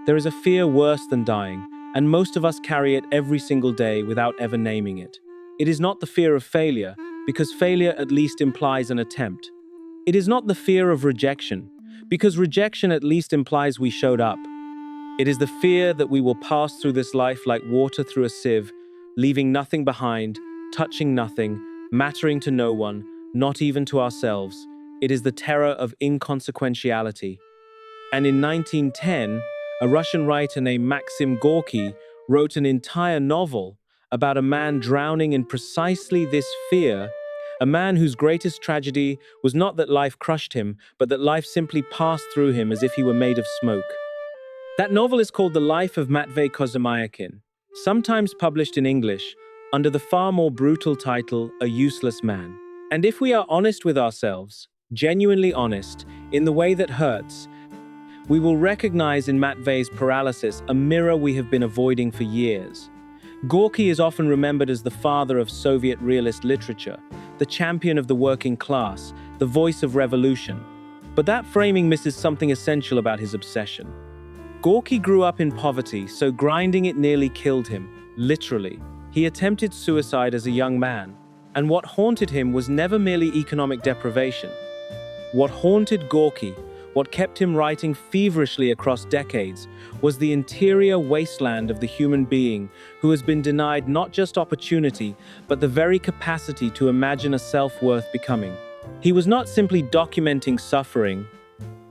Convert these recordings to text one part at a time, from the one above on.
There is a fear worse than dying, and most of us carry it every single day without ever naming it. It is not the fear of failure, because failure at least implies an attempt. It is not the fear of rejection, because rejection at least implies we showed up. It is the fear that we will pass through this life like water through a sieve, leaving nothing behind, touching nothing, mattering to no one, not even to ourselves. It is the terror of inconsequentiality. And in 1910, a Russian writer named Maxim Gorky wrote an entire novel about a man drowning in precisely this fear, a man whose greatest tragedy was not that life crushed him, but that life simply passed through him as if he were made of smoke. That novel is called The Life of Matvei Kozomyakin, sometimes published in English under the far more brutal title, A Useless Man. And if we are honest with ourselves, genuinely honest, in the way that hurts, we will recognize in Matvei's paralysis a mirror we have been avoiding for years. Gorky is often remembered as the father of Soviet realist literature, the champion of the working class, the voice of revolution. But that framing misses something essential about his obsession. Gorky grew up in poverty, so grinding it nearly killed him, literally. He attempted suicide as a young man, and what haunted him was never merely economic deprivation. What haunted Gorky, what kept him writing feverishly across decades, was the interior wasteland of the human being who has been denied not just opportunity, but the very capacity to imagine a self worth becoming. He was not simply documenting suffering,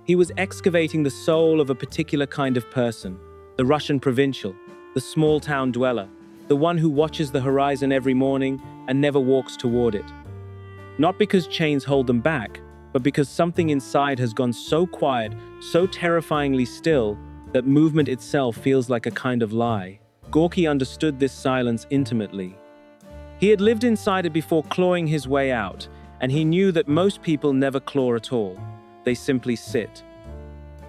he was excavating the soul of a particular kind of person, the Russian provincial, the small-town dweller, the one who watches the horizon every morning and never walks toward it. Not because chains hold them back, but because something inside has gone so quiet, so terrifyingly still, that movement itself feels like a kind of lie. Gorky understood this silence intimately. He had lived inside it before clawing his way out, and he knew that most people never claw at all. They simply sit.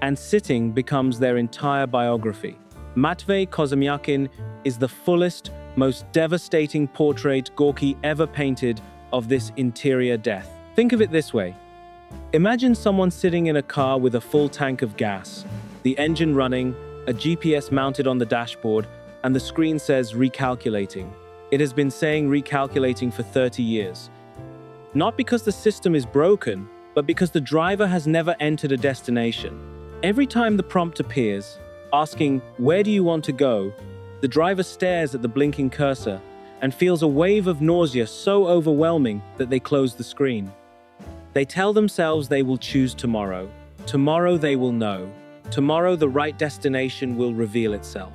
And sitting becomes their entire biography. Matvei Kozomyakin is the fullest, most devastating portrait Gorky ever painted of this interior death. Think of it this way. Imagine someone sitting in a car with a full tank of gas, the engine running, a GPS mounted on the dashboard, and the screen says recalculating. It has been saying recalculating for 30 years. Not because the system is broken, but because the driver has never entered a destination. Every time the prompt appears, asking, "Where do you want to go?" the driver stares at the blinking cursor and feels a wave of nausea so overwhelming that they close the screen. They tell themselves they will choose tomorrow. Tomorrow they will know. Tomorrow the right destination will reveal itself.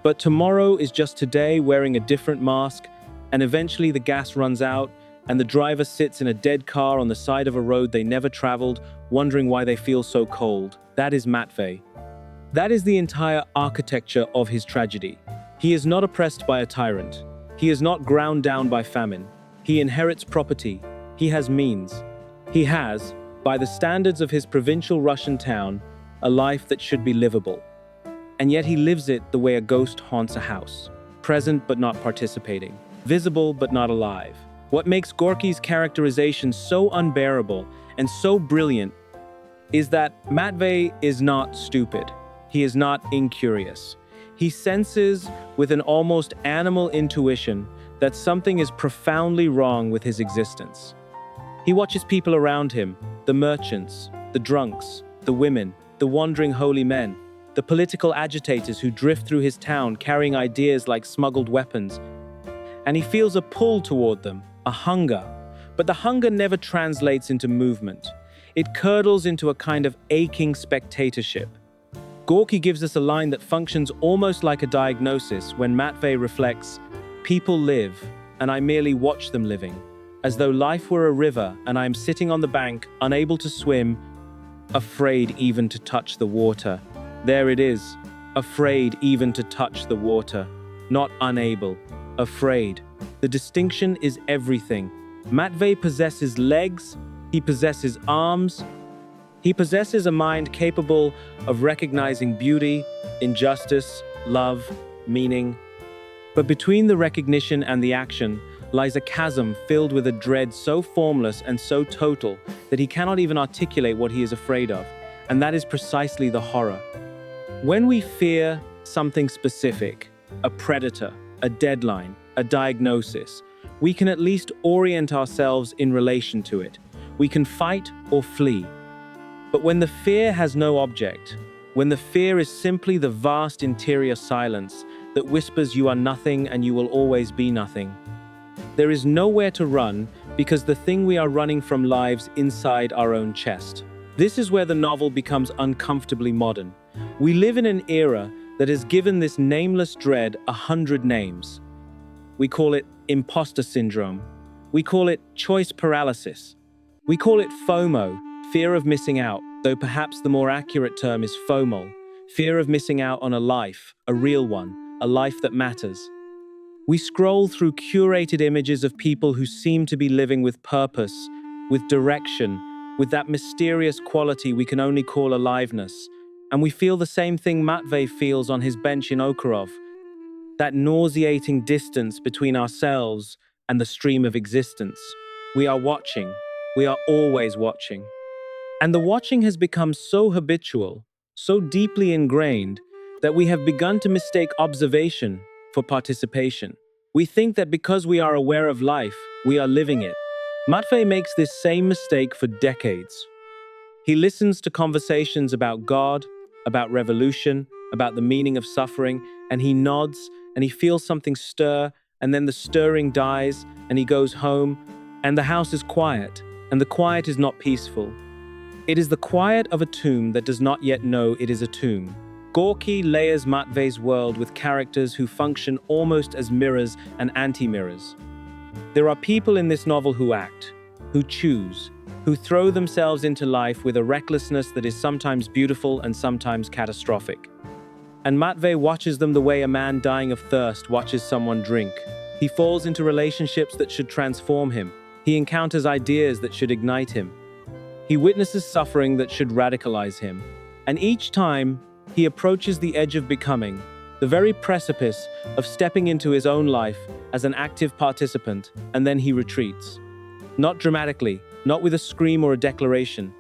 But tomorrow is just today wearing a different mask, and eventually the gas runs out, and the driver sits in a dead car on the side of a road they never traveled, wondering why they feel so cold. That is Matvei. That is the entire architecture of his tragedy. He is not oppressed by a tyrant. He is not ground down by famine. He inherits property. He has means. He has, by the standards of his provincial Russian town, a life that should be livable. And yet he lives it the way a ghost haunts a house, present but not participating, visible but not alive. What makes Gorky's characterization so unbearable and so brilliant is that Matvei is not stupid. He is not incurious. He senses with an almost animal intuition that something is profoundly wrong with his existence. He watches people around him, the merchants, the drunks, the women, the wandering holy men, the political agitators who drift through his town carrying ideas like smuggled weapons, and he feels a pull toward them, a hunger. But the hunger never translates into movement. It curdles into a kind of aching spectatorship. Gorky gives us a line that functions almost like a diagnosis when Matvei reflects, "People live, and I merely watch them living, as though life were a river and I am sitting on the bank, unable to swim, afraid even to touch the water." There it is, afraid even to touch the water, not unable, afraid. The distinction is everything. Matvei possesses legs, he possesses arms, he possesses a mind capable of recognizing beauty, injustice, love, meaning. But between the recognition and the action lies a chasm filled with a dread so formless and so total that he cannot even articulate what he is afraid of, and that is precisely the horror. When we fear something specific, a predator, a deadline, a diagnosis, we can at least orient ourselves in relation to it. We can fight or flee. But when the fear has no object, when the fear is simply the vast interior silence that whispers you are nothing and you will always be nothing, there is nowhere to run because the thing we are running from lives inside our own chest. This is where the novel becomes uncomfortably modern. We live in an era that has given this nameless dread 100 names. We call it imposter syndrome. We call it choice paralysis. We call it FOMO, fear of missing out, though perhaps the more accurate term is FOMO, fear of missing out on a life, a real one, a life that matters. We scroll through curated images of people who seem to be living with purpose, with direction, with that mysterious quality we can only call aliveness, and we feel the same thing Matvey feels on his bench in Okarov, that nauseating distance between ourselves and the stream of existence. We are watching. We are always watching. And the watching has become so habitual, so deeply ingrained, that we have begun to mistake observation for participation. We think that because we are aware of life, we are living it. Matvey makes this same mistake for decades. He listens to conversations about God, about revolution, about the meaning of suffering, and he nods and he feels something stir, and then the stirring dies, and he goes home, and the house is quiet, and the quiet is not peaceful. It is the quiet of a tomb that does not yet know it is a tomb. Gorky layers Matvey's world with characters who function almost as mirrors and anti-mirrors. There are people in this novel who act, who choose, who throw themselves into life with a recklessness that is sometimes beautiful and sometimes catastrophic. And Matvey watches them the way a man dying of thirst watches someone drink. He falls into relationships that should transform him. He encounters ideas that should ignite him. He witnesses suffering that should radicalize him. And each time, he approaches the edge of becoming, the very precipice of stepping into his own life as an active participant, and then he retreats. Not dramatically, not with a scream or a declaration.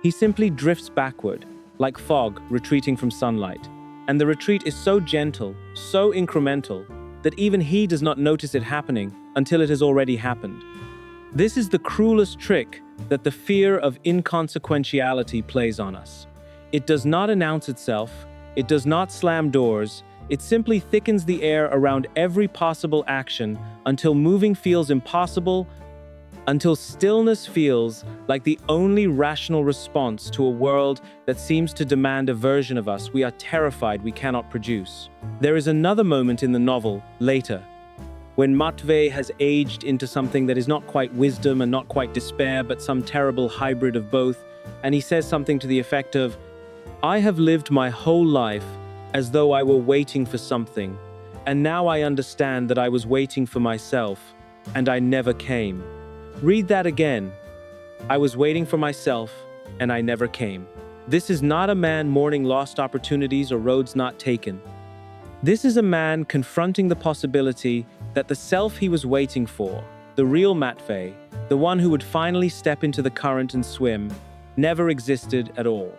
He simply drifts backward, like fog retreating from sunlight. And the retreat is so gentle, so incremental, that even he does not notice it happening until it has already happened. This is the cruelest trick that the fear of inconsequentiality plays on us. It does not announce itself, it does not slam doors, it simply thickens the air around every possible action until moving feels impossible, until stillness feels like the only rational response to a world that seems to demand a version of us we are terrified we cannot produce. There is another moment in the novel, later, when Matvey has aged into something that is not quite wisdom and not quite despair, but some terrible hybrid of both, and he says something to the effect of, "I have lived my whole life as though I were waiting for something, and now I understand that I was waiting for myself, and I never came." Read that again. I was waiting for myself, and I never came. This is not a man mourning lost opportunities or roads not taken. This is a man confronting the possibility that the self he was waiting for, the real Matvey, the one who would finally step into the current and swim, never existed at all.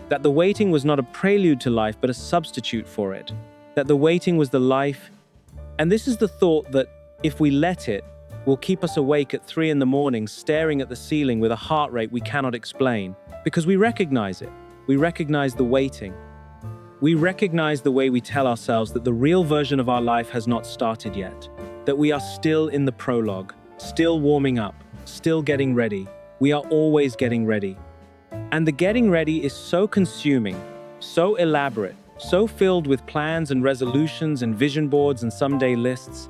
That the waiting was not a prelude to life, but a substitute for it. That the waiting was the life. And this is the thought that, if we let it, will keep us awake at 3 a.m, staring at the ceiling with a heart rate we cannot explain, because we recognize it. We recognize the waiting. We recognize the way we tell ourselves that the real version of our life has not started yet, that we are still in the prologue, still warming up, still getting ready. We are always getting ready. And the getting ready is so consuming, so elaborate, so filled with plans and resolutions and vision boards and someday lists,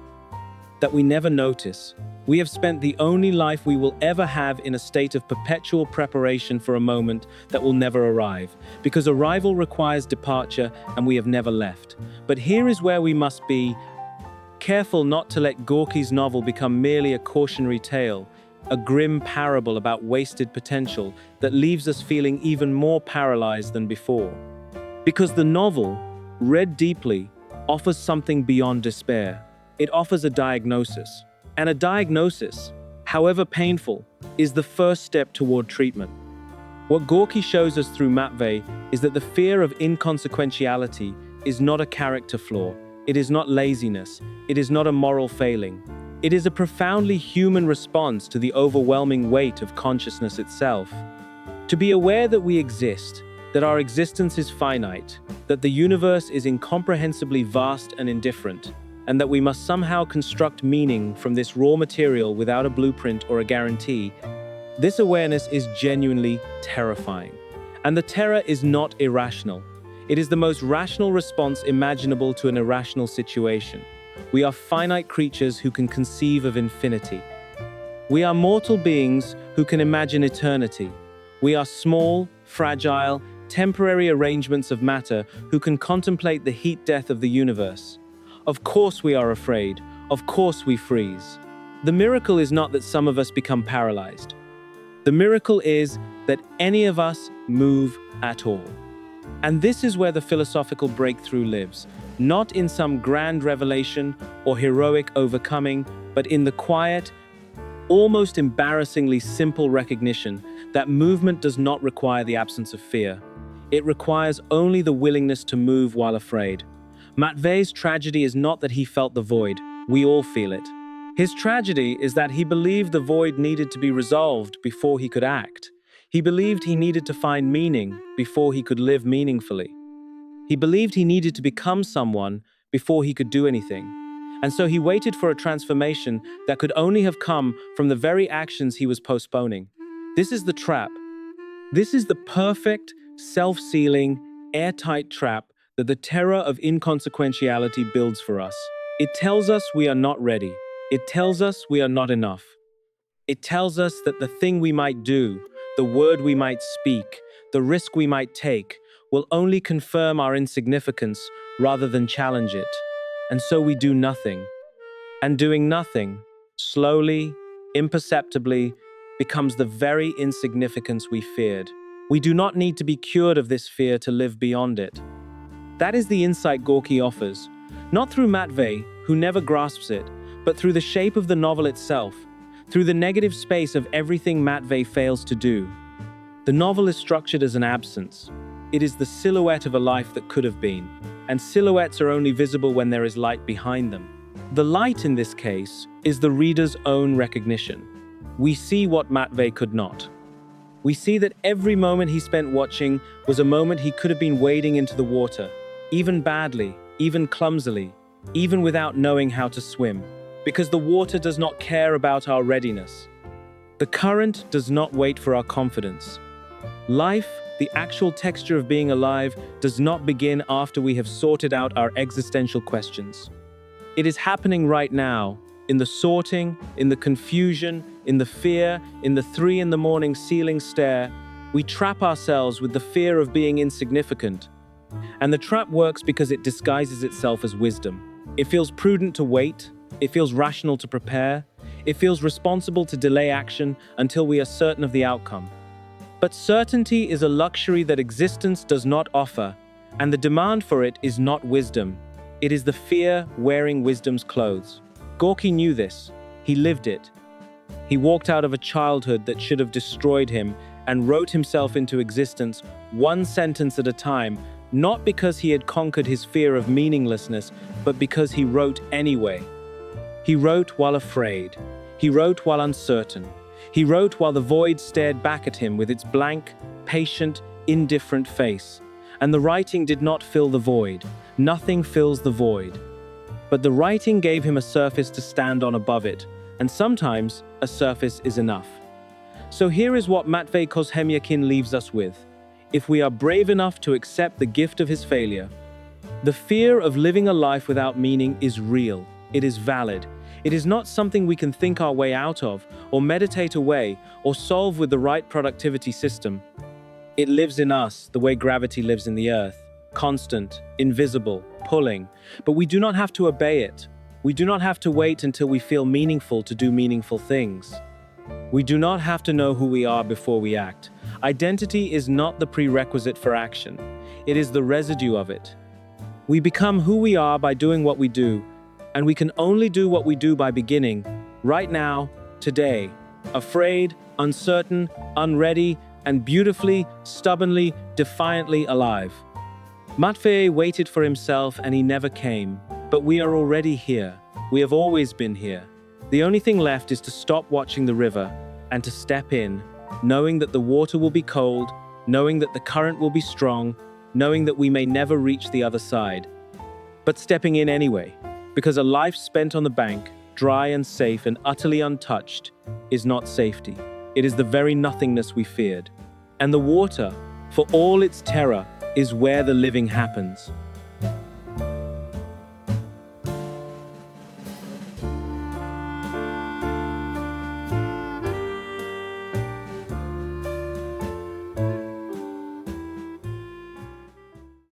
that we never notice. We have spent the only life we will ever have in a state of perpetual preparation for a moment that will never arrive, because arrival requires departure and we have never left. But here is where we must be careful not to let Gorky's novel become merely a cautionary tale, a grim parable about wasted potential that leaves us feeling even more paralyzed than before. Because the novel, read deeply, offers something beyond despair. It offers a diagnosis. And a diagnosis, however painful, is the first step toward treatment. What Gorky shows us through Matvey is that the fear of inconsequentiality is not a character flaw, it is not laziness, it is not a moral failing. It is a profoundly human response to the overwhelming weight of consciousness itself. To be aware that we exist, that our existence is finite, that the universe is incomprehensibly vast and indifferent, and that we must somehow construct meaning from this raw material without a blueprint or a guarantee, this awareness is genuinely terrifying. And the terror is not irrational. It is the most rational response imaginable to an irrational situation. We are finite creatures who can conceive of infinity. We are mortal beings who can imagine eternity. We are small, fragile, temporary arrangements of matter who can contemplate the heat death of the universe. Of course we are afraid. Of course we freeze. The miracle is not that some of us become paralyzed. The miracle is that any of us move at all. And this is where the philosophical breakthrough lives, not in some grand revelation or heroic overcoming, but in the quiet, almost embarrassingly simple recognition that movement does not require the absence of fear. It requires only the willingness to move while afraid. Matvey's tragedy is not that he felt the void. We all feel it. His tragedy is that he believed the void needed to be resolved before he could act. He believed he needed to find meaning before he could live meaningfully. He believed he needed to become someone before he could do anything. And so he waited for a transformation that could only have come from the very actions he was postponing. This is the trap. This is the perfect, self-sealing, airtight trap that the terror of inconsequentiality builds for us. It tells us we are not ready. It tells us we are not enough. It tells us that the thing we might do, the word we might speak, the risk we might take, will only confirm our insignificance rather than challenge it. And so we do nothing. And doing nothing, slowly, imperceptibly, becomes the very insignificance we feared. We do not need to be cured of this fear to live beyond it. That is the insight Gorky offers, not through Matvey, who never grasps it, but through the shape of the novel itself, through the negative space of everything Matvey fails to do. The novel is structured as an absence. It is the silhouette of a life that could have been, and silhouettes are only visible when there is light behind them. The light in this case is the reader's own recognition. We see what Matvey could not. We see that every moment he spent watching was a moment he could have been wading into the water, even badly, even clumsily, even without knowing how to swim, because the water does not care about our readiness. The current does not wait for our confidence. Life, the actual texture of being alive, does not begin after we have sorted out our existential questions. It is happening right now, in the sorting, in the confusion, in the fear, in the 3 a.m. ceiling stare. We trap ourselves with the fear of being insignificant. And the trap works because it disguises itself as wisdom. It feels prudent to wait. It feels rational to prepare. It feels responsible to delay action until we are certain of the outcome. But certainty is a luxury that existence does not offer, and the demand for it is not wisdom. It is the fear wearing wisdom's clothes. Gorky knew this. He lived it. He walked out of a childhood that should have destroyed him and wrote himself into existence one sentence at a time, not because he had conquered his fear of meaninglessness, but because he wrote anyway. He wrote while afraid. He wrote while uncertain. He wrote while the void stared back at him with its blank, patient, indifferent face. And the writing did not fill the void. Nothing fills the void. But the writing gave him a surface to stand on above it, and sometimes a surface is enough. So here is what Matvey Kozhemyakin leaves us with. If we are brave enough to accept the gift of his failure, the fear of living a life without meaning is real. It is valid. It is not something we can think our way out of, or meditate away, or solve with the right productivity system. It lives in us the way gravity lives in the earth, constant, invisible, pulling. But we do not have to obey it. We do not have to wait until we feel meaningful to do meaningful things. We do not have to know who we are before we act. Identity is not the prerequisite for action. It is the residue of it. We become who we are by doing what we do, and we can only do what we do by beginning, right now, today. Afraid, uncertain, unready, and beautifully, stubbornly, defiantly alive. Matvei waited for himself and he never came, but we are already here. We have always been here. The only thing left is to stop watching the river and to step in, knowing that the water will be cold, knowing that the current will be strong, knowing that we may never reach the other side. But stepping in anyway, because a life spent on the bank, dry and safe and utterly untouched, is not safety. It is the very nothingness we feared. And the water, for all its terror, is where the living happens.